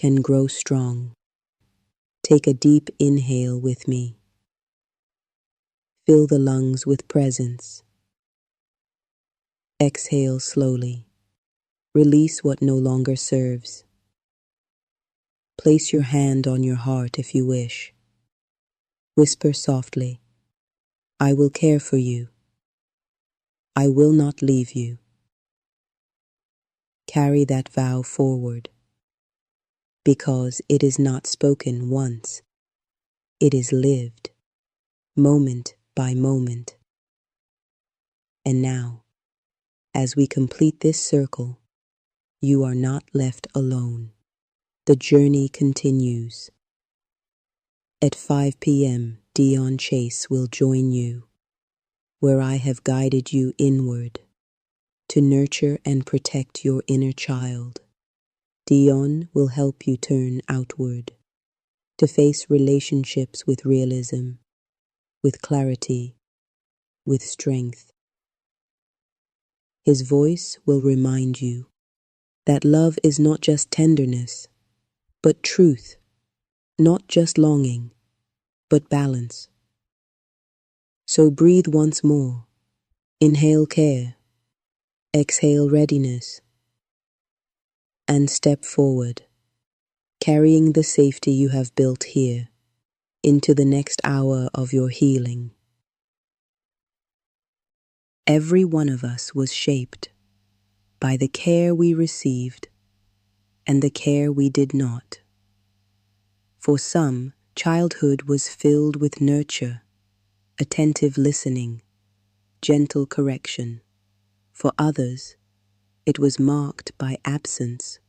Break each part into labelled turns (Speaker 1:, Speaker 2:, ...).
Speaker 1: can grow strong. Take a deep inhale with me. Fill the lungs with presence. Exhale slowly. Release what no longer serves. Place your hand on your heart if you wish. Whisper softly, I will care for you. I will not leave you. Carry that vow forward, because it is not spoken once. It is lived, moment by moment. And now, as we complete this circle, you are not left alone. The journey continues. At 5 p.m., Dion Chase will join you, where I have guided you inward to nurture and protect your inner child. Dion will help you turn outward, to face relationships with realism, with clarity, with strength. His voice will remind you that love is not just tenderness, but truth, not just longing, but balance. So breathe once more. Inhale care, exhale readiness, and step forward, carrying the safety you have built here into the next hour of your healing. Every one of us was shaped by the care we received and the care we did not. For some, childhood was filled with nurture, attentive listening, gentle correction. For others, it was marked by absence,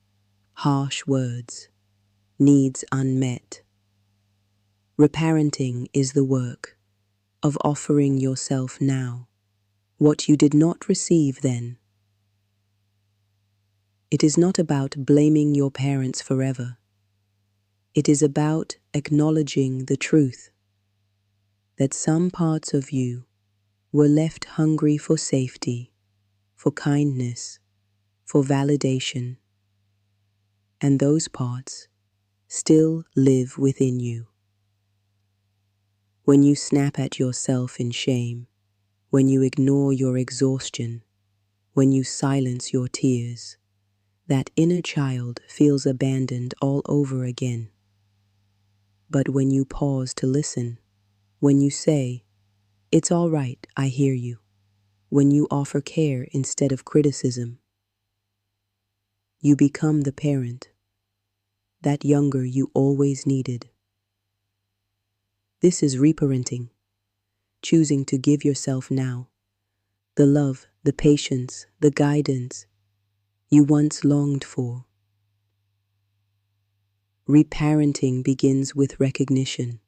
Speaker 1: harsh words, needs unmet. Reparenting is the work of offering yourself now what you did not receive then. It is not about blaming your parents forever. It is about acknowledging the truth that some parts of you were left hungry for safety, for kindness, for validation, and those parts still live within you. When you snap at yourself in shame, when you ignore your exhaustion, when you silence your tears, that inner child feels abandoned all over again. But when you pause to listen, when you say, "It's all right, I hear you," when you offer care instead of criticism, you become the parent, that younger you always needed. This is reparenting, choosing to give yourself now the love, the patience, the guidance you once longed for. Reparenting begins with recognition.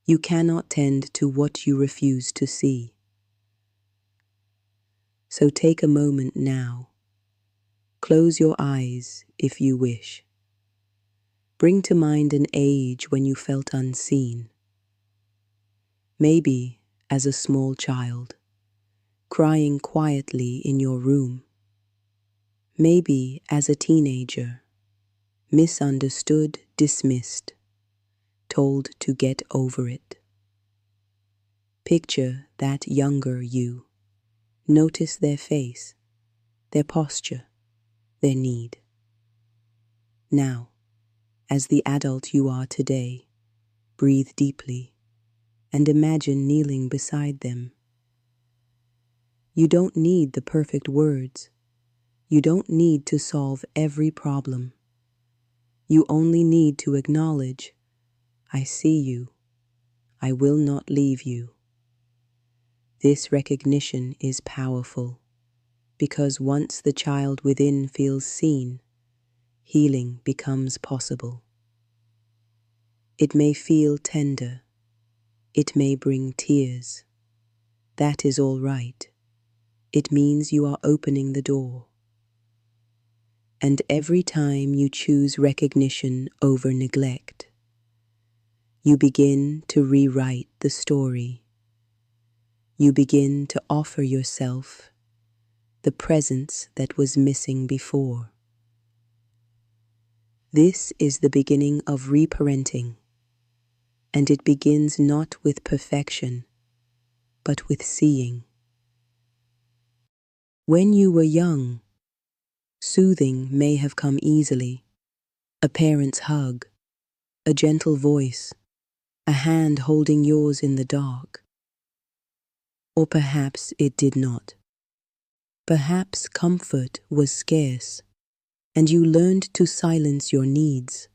Speaker 1: You cannot tend to what you refuse to see. So take a moment now. Close your eyes if you wish. Bring to mind an age when you felt unseen. Maybe as a small child, crying quietly in your room. Maybe as a teenager, misunderstood, dismissed, told to get over it. Picture that younger you. Notice their face, their posture, their need. Now, as the adult you are today, breathe deeply and imagine kneeling beside them. You don't need the perfect words. You don't need to solve every problem. You only need to acknowledge, I see you. I will not leave you. This recognition is powerful because once the child within feels seen, healing becomes possible. It may feel tender. It may bring tears. That is all right. It means you are opening the door. And every time you choose recognition over neglect, you begin to rewrite the story. You begin to offer yourself the presence that was missing before. This is the beginning of reparenting, and it begins not with perfection, but with seeing. When you were young, soothing may have come easily. A parent's hug, a gentle voice, a hand holding yours in the dark. Or perhaps it did not. Perhaps comfort was scarce, and you learned to silence your needs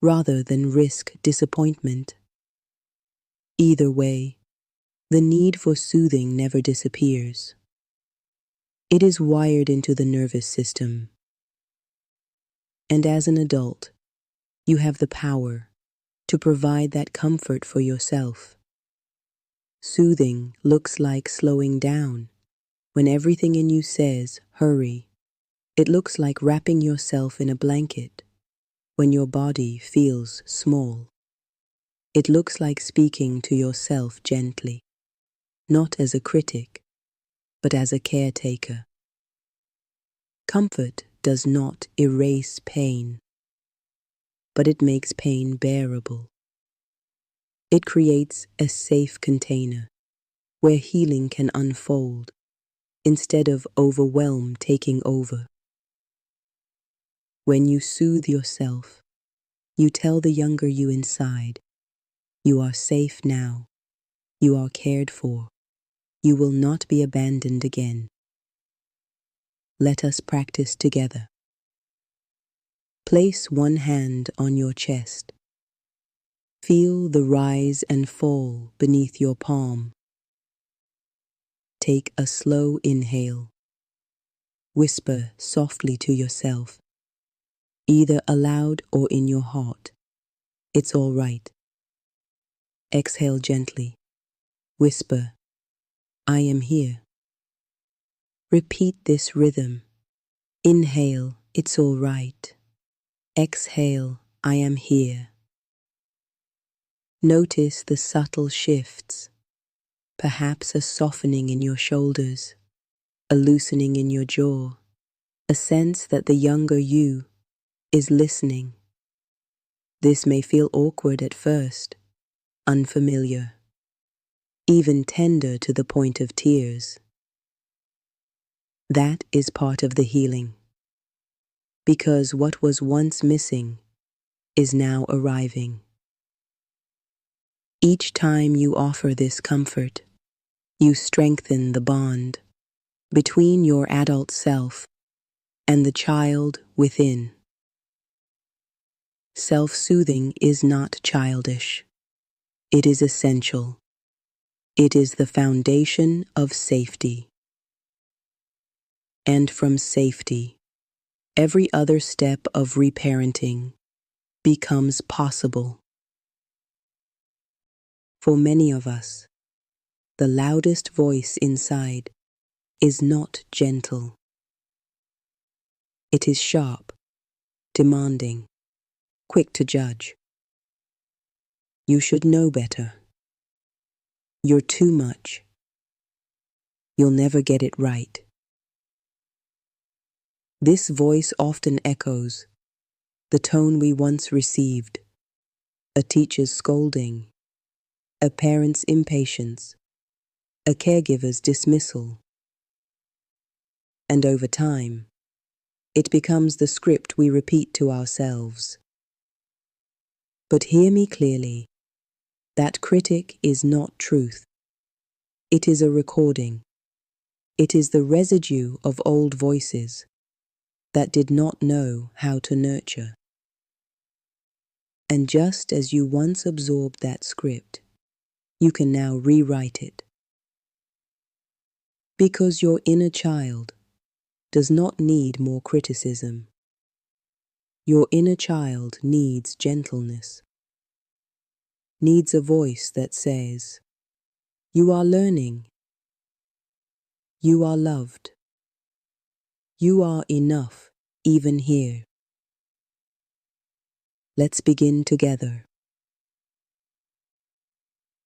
Speaker 1: rather than risk disappointment. Either way, the need for soothing never disappears. It is wired into the nervous system. And as an adult, you have the power to provide that comfort for yourself. Soothing looks like slowing down when everything in you says, hurry. It looks like wrapping yourself in a blanket when your body feels small. It looks like speaking to yourself gently, not as a critic, but as a caretaker. Comfort does not erase pain, but it makes pain bearable. It creates a safe container where healing can unfold instead of overwhelm taking over. When you soothe yourself, you tell the younger you inside, you are safe now, you are cared for, you will not be abandoned again. Let us practice together. Place one hand on your chest. Feel the rise and fall beneath your palm. Take a slow inhale. Whisper softly to yourself, either aloud or in your heart, it's all right. Exhale gently. Whisper, I am here. Repeat this rhythm. Inhale, it's all right. Exhale, I am here. Notice the subtle shifts, perhaps a softening in your shoulders, a loosening in your jaw, a sense that the younger you is listening. This may feel awkward at first, unfamiliar, even tender to the point of tears. That is part of the healing, because what was once missing is now arriving. Each time you offer this comfort, you strengthen the bond between your adult self and the child within. Self-soothing is not childish. It is essential. It is the foundation of safety. And from safety, every other step of reparenting becomes possible. For many of us, the loudest voice inside is not gentle. It is sharp, demanding, quick to judge. You should know better. You're too much. You'll never get it right. This voice often echoes the tone we once received, a teacher's scolding, a parent's impatience, a caregiver's dismissal. And over time, it becomes the script we repeat to ourselves. But hear me clearly, that critic is not truth. It is a recording. It is the residue of old voices that did not know how to nurture. And just as you once absorbed that script, you can now rewrite it. Because your inner child does not need more criticism. Your inner child needs gentleness, needs a voice that says, you are learning, you are loved, you are enough even here. Let's begin together.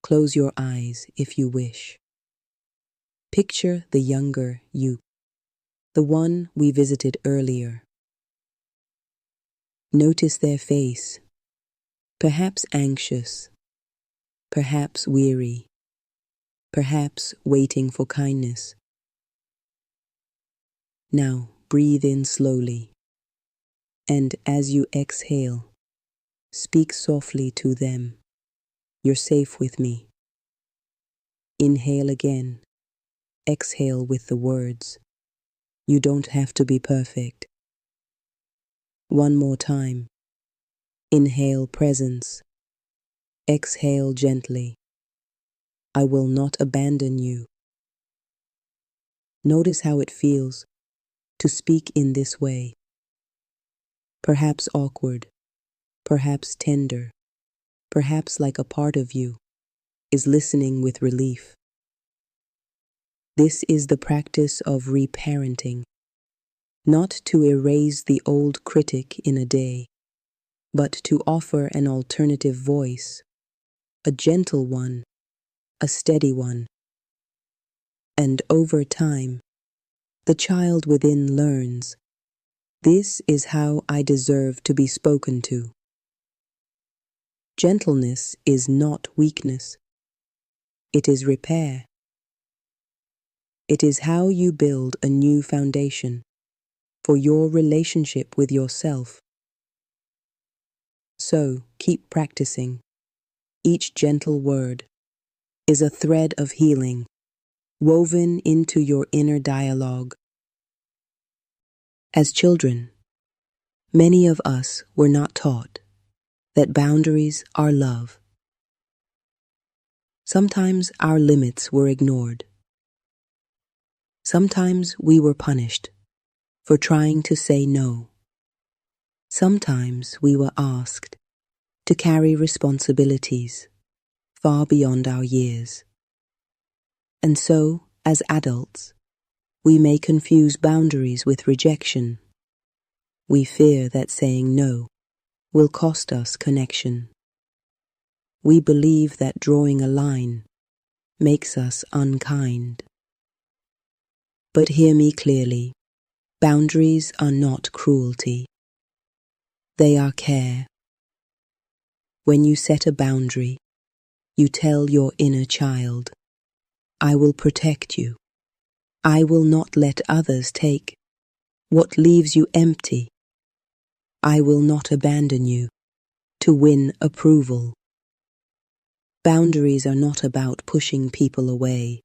Speaker 1: Close your eyes if you wish. Picture the younger you, the one we visited earlier. Notice their face, perhaps anxious, perhaps weary, perhaps waiting for kindness. Now breathe in slowly, and as you exhale, speak softly to them. You're safe with me. Inhale again. Exhale with the words, you don't have to be perfect. One more time. Inhale presence. Exhale gently. I will not abandon you. Notice how it feels to speak in this way. Perhaps awkward, perhaps tender, perhaps like a part of you is listening with relief. This is the practice of reparenting, not to erase the old critic in a day, but to offer an alternative voice, a gentle one, a steady one. And over time, the child within learns, this is how I deserve to be spoken to. Gentleness is not weakness. It is repair. It is how you build a new foundation for your relationship with yourself. So keep practicing. Each gentle word is a thread of healing woven into your inner dialogue. As children, many of us were not taught that boundaries are love. Sometimes our limits were ignored. Sometimes we were punished for trying to say no. Sometimes we were asked to carry responsibilities far beyond our years. And so, as adults, we may confuse boundaries with rejection. We fear that saying no will cost us connection. We believe that drawing a line makes us unkind. But hear me clearly, boundaries are not cruelty. They are care. When you set a boundary, you tell your inner child, I will protect you. I will not let others take what leaves you empty. I will not abandon you to win approval. Boundaries are not about pushing people away.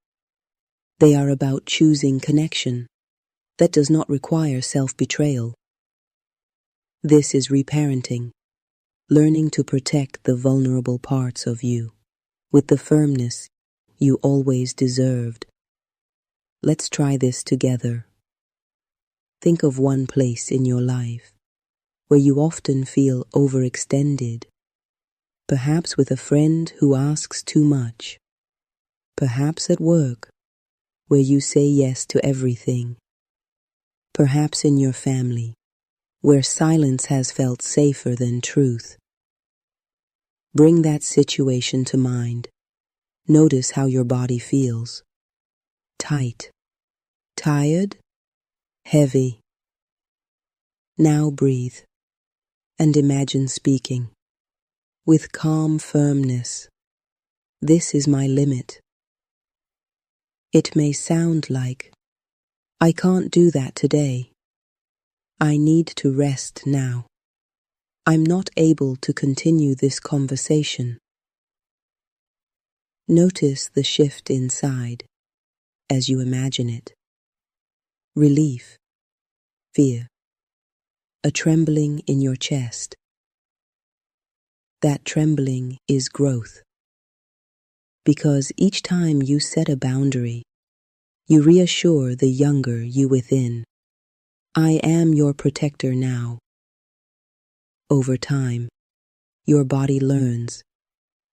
Speaker 1: They are about choosing connection that does not require self-betrayal. This is reparenting, learning to protect the vulnerable parts of you with the firmness you always deserved. Let's try this together. Think of one place in your life where you often feel overextended, perhaps with a friend who asks too much, perhaps at work where you say yes to everything, perhaps in your family where silence has felt safer than truth. Bring that situation to mind. Notice how your body feels. Tight, tired, heavy. Now breathe and imagine speaking with calm firmness. This is my limit. It may sound like, I can't do that today. I need to rest now. I'm not able to continue this conversation. Notice the shift inside as you imagine it. Relief, fear, a trembling in your chest. That trembling is growth. Because each time you set a boundary, you reassure the younger you within. I am your protector now. Over time, your body learns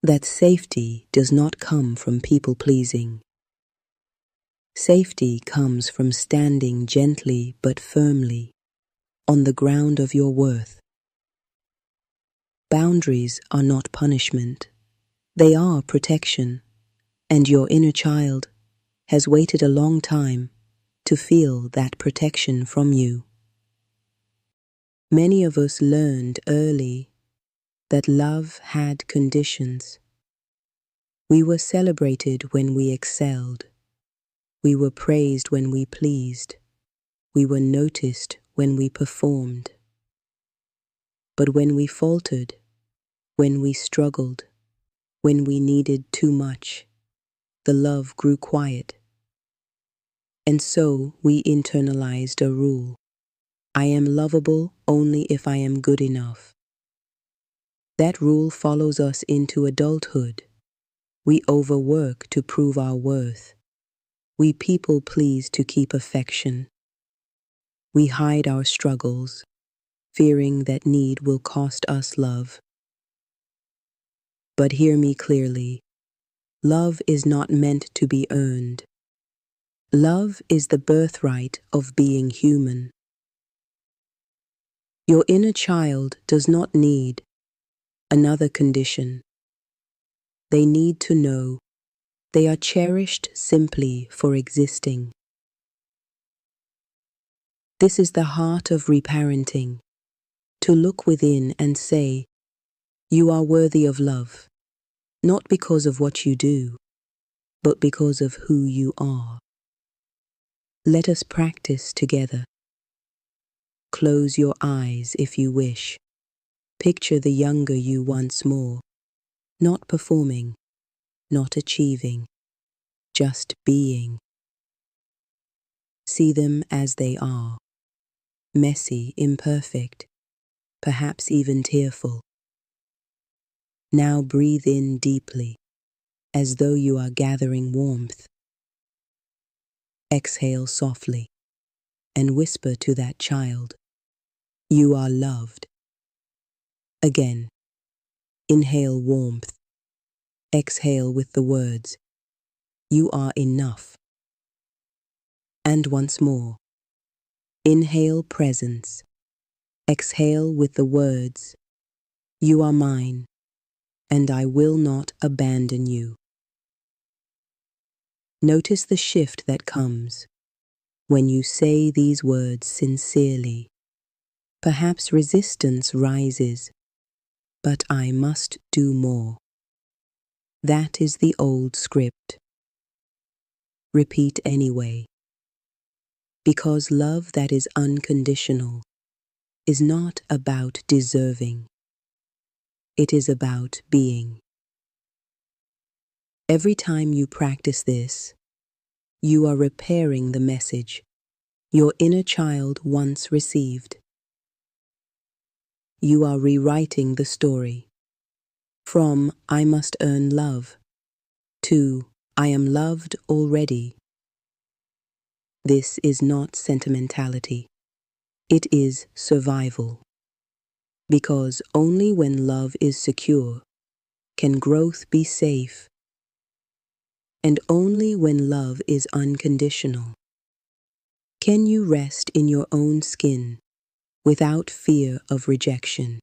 Speaker 1: that safety does not come from people-pleasing. Safety comes from standing gently but firmly on the ground of your worth. Boundaries are not punishment. They are protection, and your inner child has waited a long time to feel that protection from you. Many of us learned early that love had conditions. We were celebrated when we excelled. We were praised when we pleased. We were noticed when we performed. But when we faltered, when we struggled, when we needed too much, the love grew quiet. And so we internalized a rule. I am lovable only if I am good enough. That rule follows us into adulthood. We overwork to prove our worth. We people please to keep affection. We hide our struggles, fearing that need will cost us love. But hear me clearly. Love is not meant to be earned. Love is the birthright of being human. Your inner child does not need another condition. They need to know they are cherished simply for existing. This is the heart of reparenting, to look within and say, you are worthy of love, not because of what you do, but because of who you are. Let us practice together. Close your eyes if you wish. Picture the younger you once more, not performing, not achieving, just being. See them as they are, messy, imperfect, perhaps even tearful. Now breathe in deeply, as though you are gathering warmth. Exhale softly, and whisper to that child, you are loved. Again, inhale warmth. Exhale with the words, you are enough. And once more, inhale presence. Exhale with the words, you are mine, and I will not abandon you. Notice the shift that comes when you say these words sincerely. Perhaps resistance rises, but I must do more. That is the old script. Repeat anyway. Because love that is unconditional is not about deserving. It is about being. Every time you practice this, you are repairing the message your inner child once received. You are rewriting the story from I must earn love to I am loved already. This is not sentimentality. It is survival. Because only when love is secure can growth be safe, and only when love is unconditional can you rest in your own skin without fear of rejection.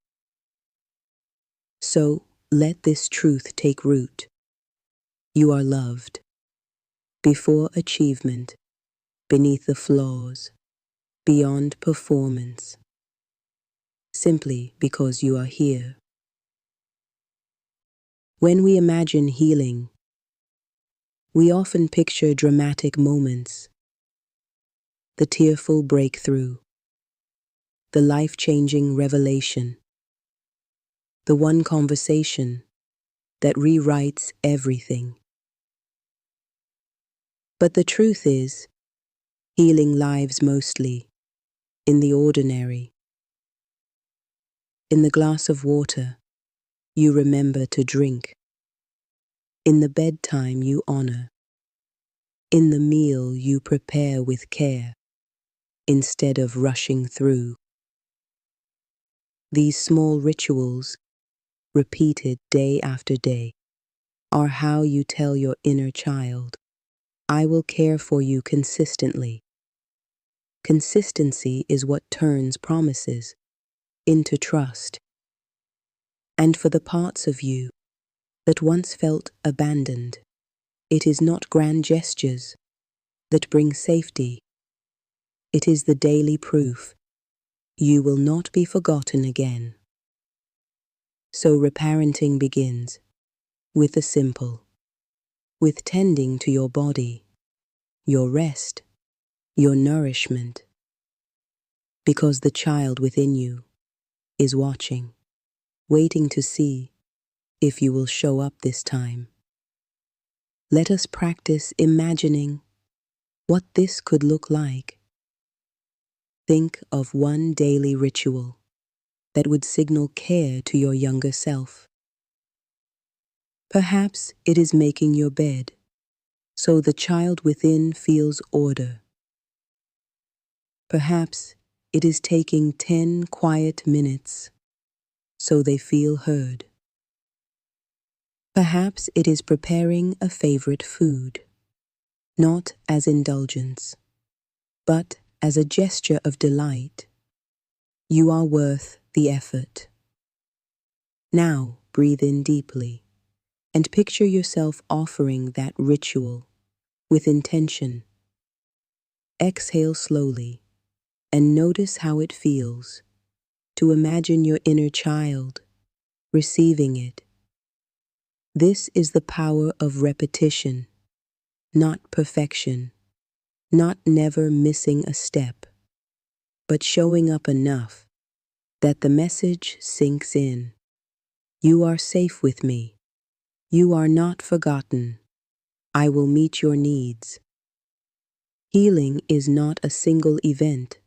Speaker 1: So let this truth take root. You are loved before achievement, beneath the flaws, beyond performance, simply because you are here. When we imagine healing, we often picture dramatic moments, the tearful breakthrough, the life-changing revelation, the one conversation that rewrites everything. But the truth is, healing lives mostly in the ordinary. In the glass of water you remember to drink, in the bedtime you honor, in the meal you prepare with care instead of rushing through. These small rituals, repeated day after day, are how you tell your inner child, I will care for you consistently. Consistency is what turns promises into trust. And for the parts of you that once felt abandoned, it is not grand gestures that bring safety. It is the daily proof You will not be forgotten again. So reparenting begins with the simple, with tending to your body, your rest, your nourishment, because the child within you is watching, waiting to see if you will show up this time. Let us practice imagining what this could look like. Think of one daily ritual that would signal care to your younger self. Perhaps it is making your bed so the child within feels order. Perhaps it is taking 10 quiet minutes so they feel heard. Perhaps it is preparing a favorite food, not as indulgence, but as a gesture of delight. You are worth the effort. Now breathe in deeply and picture yourself offering that ritual with intention. Exhale slowly and notice how it feels to imagine your inner child receiving it. This is the power of repetition, not perfection, not never missing a step, but showing up enough that the message sinks in. You are safe with me. You are not forgotten. I will meet your needs. Healing is not a single event.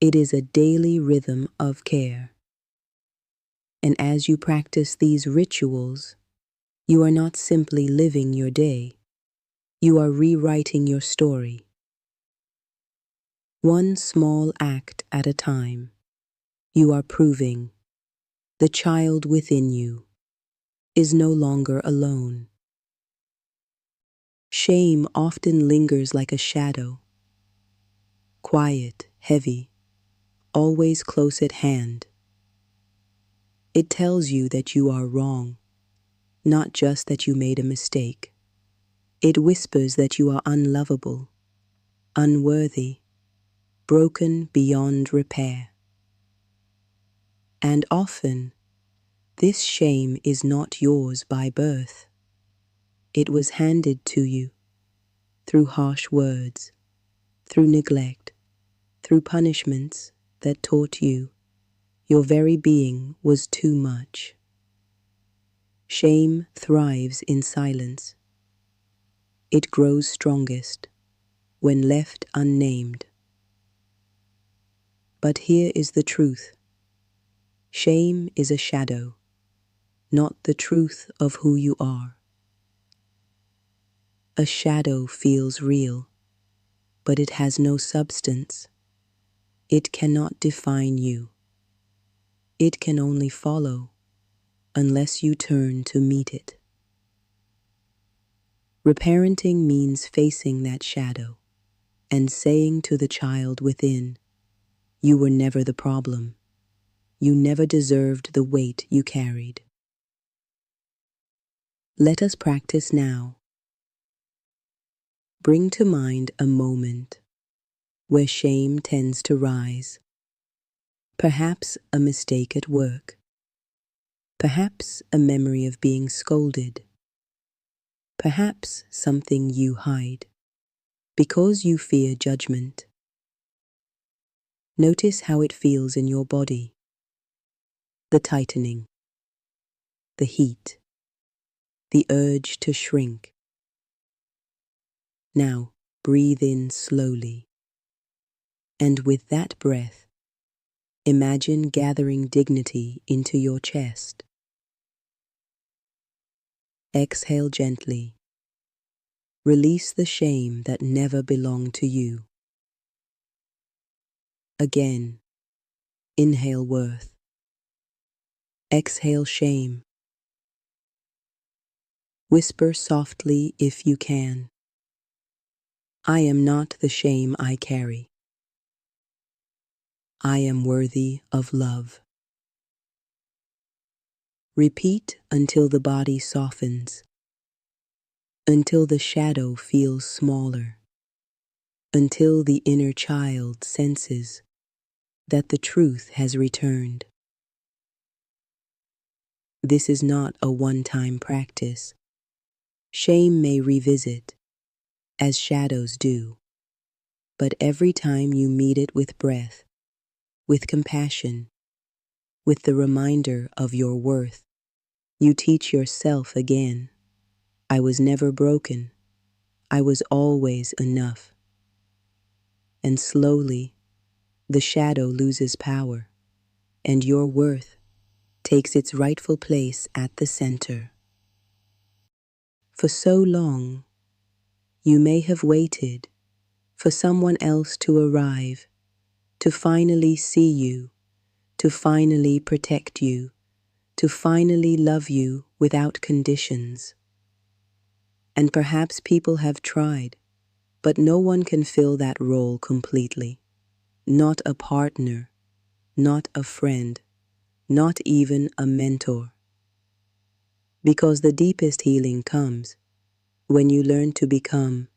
Speaker 1: It is a daily rhythm of care. And as you practice these rituals, you are not simply living your day. You are rewriting your story. One small act at a time, you are proving the child within you is no longer alone. Shame often lingers like a shadow, quiet, heavy, always close at hand. It tells you that you are wrong, not just that you made a mistake. It whispers that you are unlovable, unworthy, broken beyond repair. And often, this shame is not yours by birth. It was handed to you through harsh words, through neglect, through punishments that taught you your very being was too much. Shame thrives in silence. It grows strongest when left unnamed. But here is the truth. Shame is a shadow, not the truth of who you are. A shadow feels real, but it has no substance. It cannot define you. It can only follow unless you turn to meet it. Reparenting means facing that shadow and saying to the child within, you were never the problem. You never deserved the weight you carried. Let us practice now. Bring to mind a moment where shame tends to rise. Perhaps a mistake at work. Perhaps a memory of being scolded. Perhaps something you hide because you fear judgment. Notice how it feels in your body. The tightening, the heat, the urge to shrink. Now breathe in slowly. And with that breath, imagine gathering dignity into your chest. Exhale gently. Release the shame that never belonged to you. Again, inhale worth. Exhale shame. Whisper softly if you can. I am not the shame I carry. I am worthy of love. Repeat until the body softens, until the shadow feels smaller, until the inner child senses that the truth has returned. This is not a one-time practice. Shame may revisit, as shadows do, but every time you meet it with breath, with compassion, with the reminder of your worth, you teach yourself again, I was never broken, I was always enough. And slowly, the shadow loses power, and your worth takes its rightful place at the center. For so long, you may have waited for someone else to arrive, to finally see you, to finally protect you, to finally love you without conditions. And perhaps people have tried, but no one can fill that role completely. Not a partner, not a friend, not even a mentor. Because the deepest healing comes when you learn to become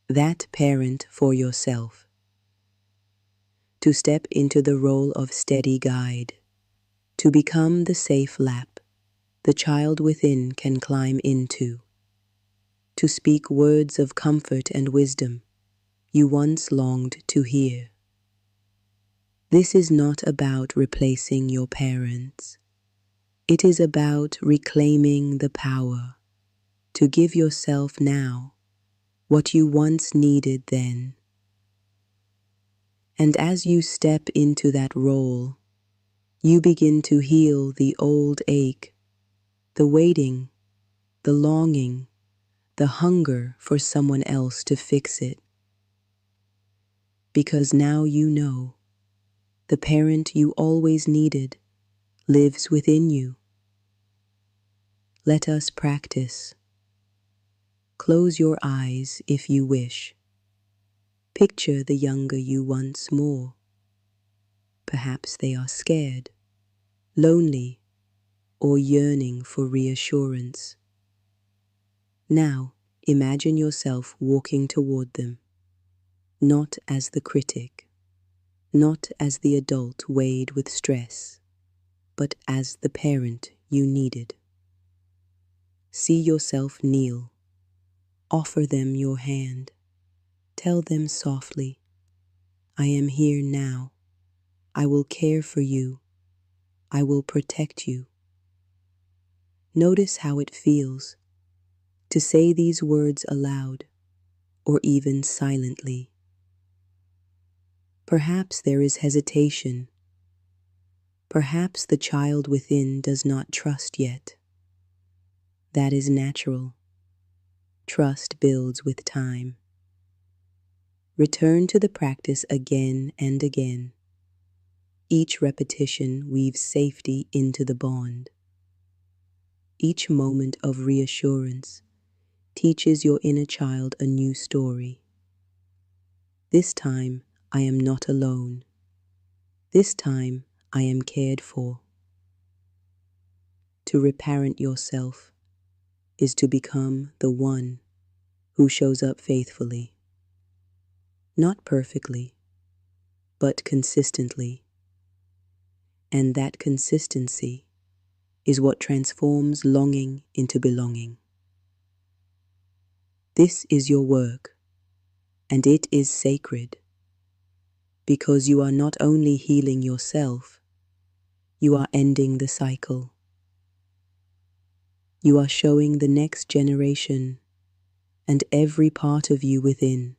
Speaker 1: that parent for yourself. To step into the role of steady guide, to become the safe lap the child within can climb into, to speak words of comfort and wisdom you once longed to hear. This is not about replacing your parents. It is about reclaiming the power to give yourself now what you once needed then. And as you step into that role, you begin to heal the old ache, the waiting, the longing, the hunger for someone else to fix it. Because now you know the parent you always needed lives within you. Let us practice. Close your eyes if you wish. Picture the younger you once more. Perhaps they are scared, lonely, or yearning for reassurance. Now, imagine yourself walking toward them, not as the critic, not as the adult weighed with stress, but as the parent you needed. See yourself kneel. Offer them your hand. Tell them softly, I am here now. I will care for you. I will protect you. Notice how it feels to say these words aloud or even silently. Perhaps there is hesitation. Perhaps the child within does not trust yet. That is natural. Trust builds with time. Return to the practice again and again. Each repetition weaves safety into the bond. Each moment of reassurance teaches your inner child a new story. This time, I am not alone. This time, I am cared for. To reparent yourself is to become the one who shows up faithfully. Not perfectly, but consistently. And that consistency is what transforms longing into belonging. This is your work, and it is sacred, because you are not only healing yourself, you are ending the cycle. You are showing the next generation and every part of you within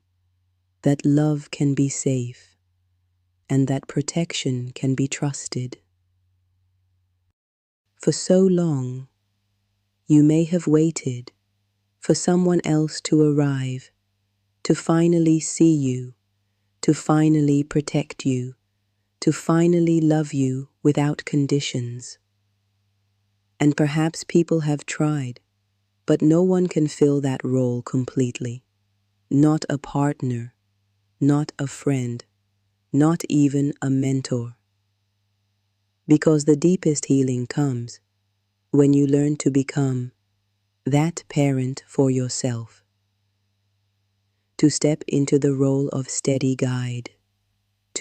Speaker 1: that love can be safe and that protection can be trusted. For so long, you may have waited for someone else to arrive, to finally see you, to finally protect you, to finally love you without conditions. And perhaps people have tried, but no one can fill that role completely. Not a partner, not a friend, not even a mentor. Because the deepest healing comes when you learn to become that parent for yourself. To step into the role of steady guide,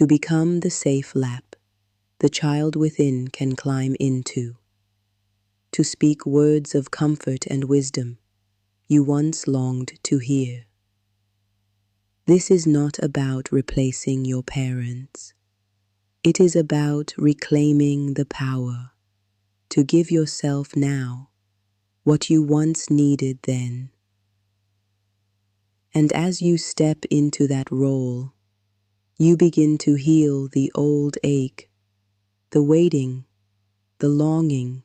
Speaker 1: to become the safe lap the child within can climb into, to speak words of comfort and wisdom you once longed to hear. This is not about replacing your parents. It is about reclaiming the power to give yourself now what you once needed then. And as you step into that role, you begin to heal the old ache, the waiting, the longing,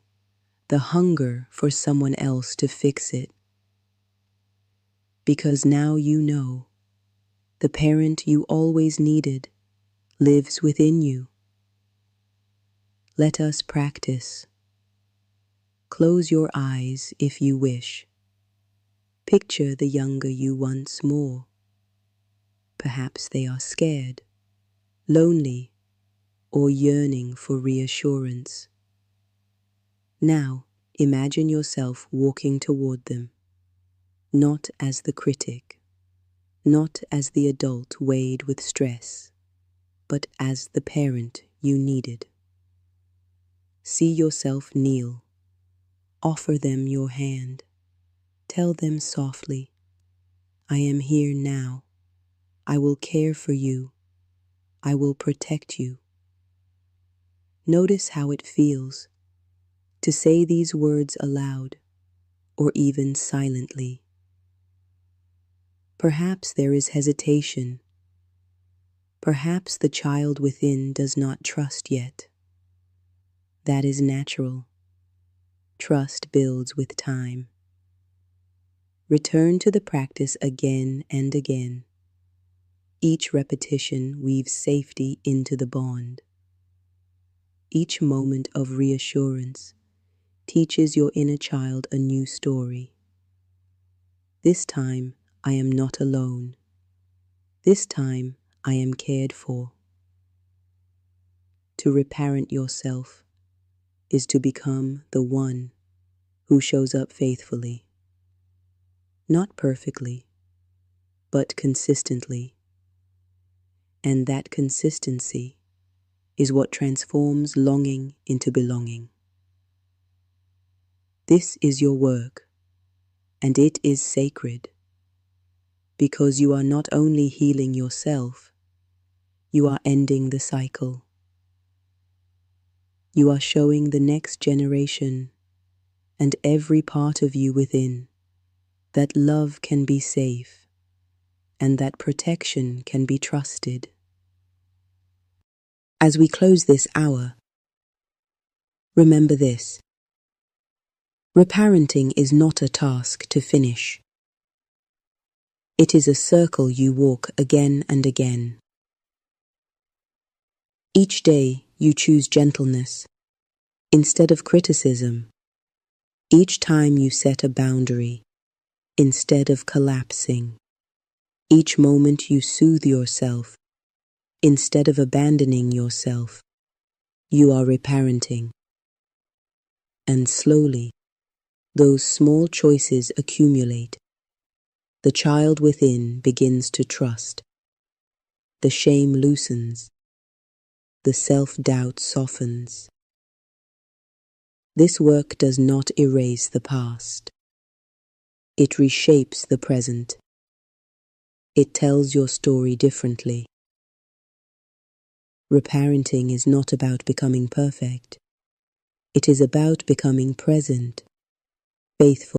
Speaker 1: the hunger for someone else to fix it. Because now you know the parent you always needed lives within you. Let us practice. Close your eyes if you wish. Picture the younger you once more. Perhaps they are scared, lonely, or yearning for reassurance. Now, imagine yourself walking toward them, not as the critic, not as the adult weighed with stress, but as the parent you needed. See yourself kneel. Offer them your hand. Tell them softly, I am here now. I will care for you. I will protect you. Notice how it feels to say these words aloud or even silently. Perhaps there is hesitation. Perhaps the child within does not trust yet. That is natural. Trust builds with time. Return to the practice again and again. Each repetition weaves safety into the bond. Each moment of reassurance teaches your inner child a new story. This time, I am not alone. This time, I am cared for. To reparent yourself is to become the one who shows up faithfully. Not perfectly, but consistently. And that consistency is what transforms longing into belonging. This is your work, and it is sacred, because you are not only healing yourself, you are ending the cycle. You are showing the next generation and every part of you within that love can be safe and that protection can be trusted. As we close this hour, remember this. Reparenting is not a task to finish. It is a circle you walk again and again. Each day you choose gentleness instead of criticism. Each time you set a boundary instead of collapsing. Each moment you soothe yourself instead of abandoning yourself. You are reparenting. And slowly, those small choices accumulate. The child within begins to trust. The shame loosens. The self-doubt softens. This work does not erase the past. It reshapes the present. It tells your story differently. Reparenting is not about becoming perfect. It is about becoming present, faithful,